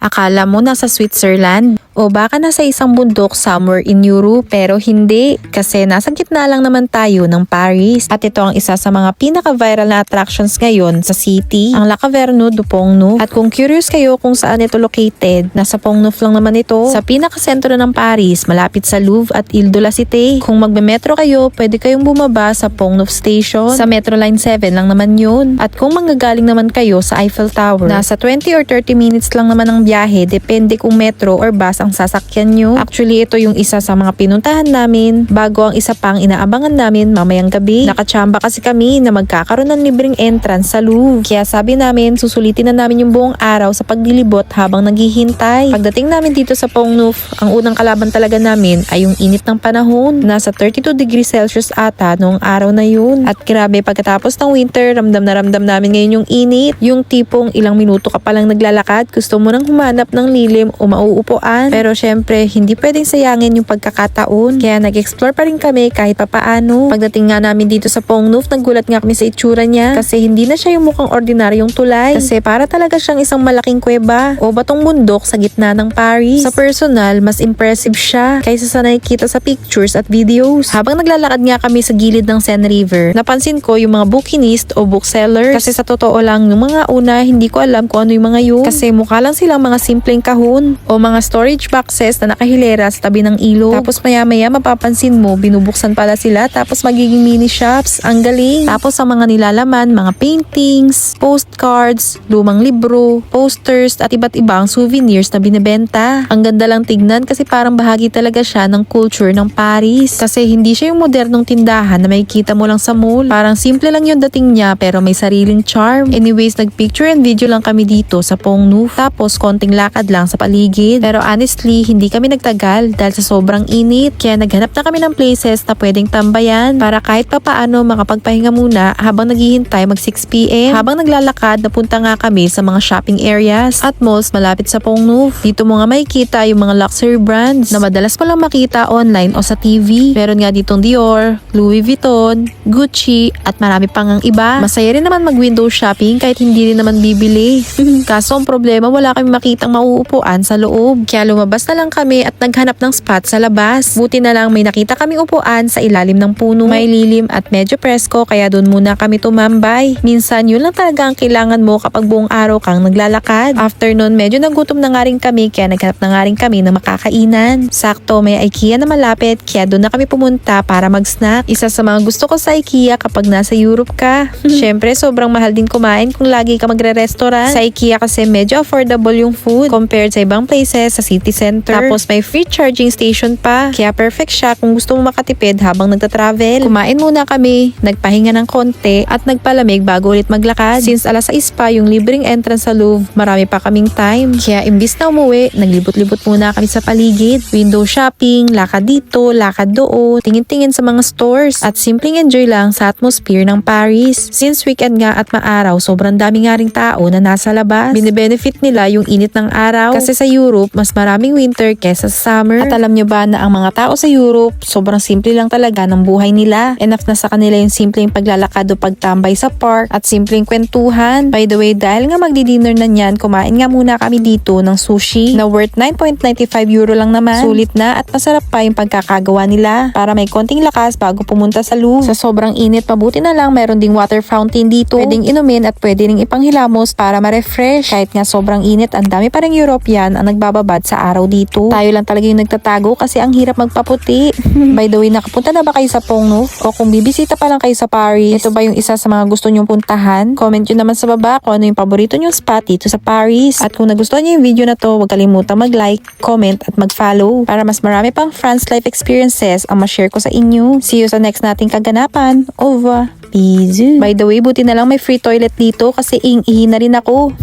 Akala mo nasa Switzerland o baka nasa isang bundok somewhere in Europe, pero hindi kasi nasa gitna lang naman tayo ng Paris. At ito ang isa sa mga pinaka-viral na attractions ngayon sa city, ang La Caverne du Pont-Neuf. At kung curious kayo kung saan ito located, nasa Pont-Neuf lang naman ito, sa pinaka-sentro ng Paris, malapit sa Louvre at Ile de la Cité. Kung magme-metro kayo, pwede kayong bumaba sa Pont-Neuf Station. Sa Metro Line 7 lang naman yun. At kung manggagaling naman kayo sa Eiffel Tower, nasa 20 or 30 minutes lang naman ang biyahe, depende kung metro or bus ang sasakyan nyo. Actually, ito yung isa sa mga pinuntahan namin bago ang isa pang inaabangan namin mamayang gabi. Nakachamba kasi kami na magkakaroon ng libreng entrance sa Louvre. Kaya sabi namin, susulitin na namin yung buong araw sa paglilibot habang naghihintay. Pagdating namin dito sa Pont-Neuf, ang unang kalaban talaga namin ay yung init ng panahon. Nasa 32 degrees Celsius ata noong araw na yun. At grabe, pagkatapos ng winter, ramdam na ramdam namin ngayon yung init. Yung tipong ilang minuto ka palang naglalakad, gusto mo nang humanap ng lilim o mauupuan. Pero syempre, hindi pwedeng sayangin yung pagkakataon. Kaya nag-explore pa rin kami kahit papaano. Pagdating nga namin dito sa Pont-Neuf, nagulat nga kami sa itsura niya. Kasi hindi na siya yung mukhang ordinaryong tulay. Kasi para talaga siyang isang malaking kuweba o batong bundok sa gitna ng Paris. Sa personal, mas impressive siya kaysa sa nakikita sa pictures at videos. Habang naglalakad nga kami sa gilid ng Seine River, napansin ko yung mga bookinist o booksellers. Kasi sa totoo lang, yung mga una, hindi ko alam kung ano yung mga yun. Kasi mukha lang silang mga simpleng kahon o mga storage boxes na nakahilera sa tabi ng ilog. Tapos maya-maya mapapansin mo, binubuksan pala sila tapos magiging mini shops. Ang galing. Tapos ang mga nilalaman, mga paintings, postcards, lumang libro, posters at iba't ibang souvenirs na binebenta. Ang ganda lang tignan kasi parang bahagi talaga siya ng culture ng Paris. Kasi hindi siya yung modernong tindahan na makikita mo lang sa mall. Parang simple lang yung dating niya pero may sariling charm. Anyways, nag-picture and video lang kami dito sa Pont-Neuf. Tapos konting lakad lang sa paligid. Pero honestly, hindi kami nagtagal dahil sa sobrang init. Kaya naghanap na kami ng places na pwedeng tambayan para kahit papaano makapagpahinga muna habang naghihintay mag 6 PM. Habang naglalakad, napunta nga kami sa mga shopping areas at malls malapit sa Pont-Neuf. Dito mo nga makikita yung mga luxury brands na madalas mo lang makita online o sa TV. Meron nga ditong Dior, Louis Vuitton, Gucci at marami pang ang iba. Masaya rin naman mag-window shopping kahit hindi rin naman bibili. Kaso ang problema, wala kami makitang mauupuan sa loob. Kaya lumabas na lang kami at naghanap ng spot sa labas. Buti na lang may nakita kaming upuan sa ilalim ng puno. May lilim at medyo presko kaya doon muna kami tumambay. Minsan yun lang talaga ang kailangan mo kapag buong araw kang naglalakad. After nun, medyo nagutom na nga rin kami kaya naghanap na nga rin kami ng makakainan. Sakto, may IKEA na malapit kaya doon na kami pumunta para mag-snack. Isa sa mga gusto ko sa IKEA kapag nasa Europe ka. Syempre, sobrang mahal din kumain kung lagi ka magre-restaurant. Sa IKEA kasi medyo affordable yung food compared sa ibang places sa city center. Tapos may free charging station pa. Kaya perfect siya kung gusto mo makatipid habang nagta-travel. Kumain muna kami, nagpahinga ng konti at nagpalamig bago ulit maglakad. Since alas 6 pa yung libreng entrance sa Louvre, marami pa kaming time. Kaya imbis na umuwi, naglibot-libot muna kami sa paligid. Window shopping, lakad dito, lakad doon, tingin-tingin sa mga stores at simpleng enjoy lang sa atmosphere ng Paris. Since weekend nga at maaraw, sobrang dami nga ring tao na nasa labas. Bine-benefit nila yung init ng araw kasi sa Europe, mas maraming winter kesa sa summer. At alam nyo ba na ang mga tao sa Europe, sobrang simple lang talaga ng buhay nila. Enough na sa kanila yung simpleng paglalakad o pagtambay sa park at simpleng kwentuhan. By the way, dahil nga magdi-dinner na niyan, kumain nga muna kami dito ng sushi na worth 9.95 euro lang naman. Sulit na at masarap pa yung pagkakagawa nila para may konting lakas bago pumunta sa Louvre. Sa sobrang init, mabuti na lang meron ding water fountain dito. Pwedeng inumin at pwede ring ipanghilamos para ma-refresh. Kahit nga sobrang init, ang dami pa ring European ang nagbababad sa araw dito. Tayo lang talaga yung nagtatago kasi ang hirap magpaputi. By the way, nakapunta na ba kayo sa Pont-Neuf? O kung bibisita pa lang kayo sa Paris, ito ba yung isa sa mga gusto nyong puntahan? Comment nyo naman sa baba kung ano yung paborito nyong spot dito sa Paris. At kung nagustuhan nyo yung video na to, huwag kalimutan mag-like, comment at mag-follow para mas marami pang France life experiences ang ma-share ko sa inyo. See you sa next nating kaganapan. Over. Peace. By the way, buti na lang may free toilet dito kasi ihi na rin ako.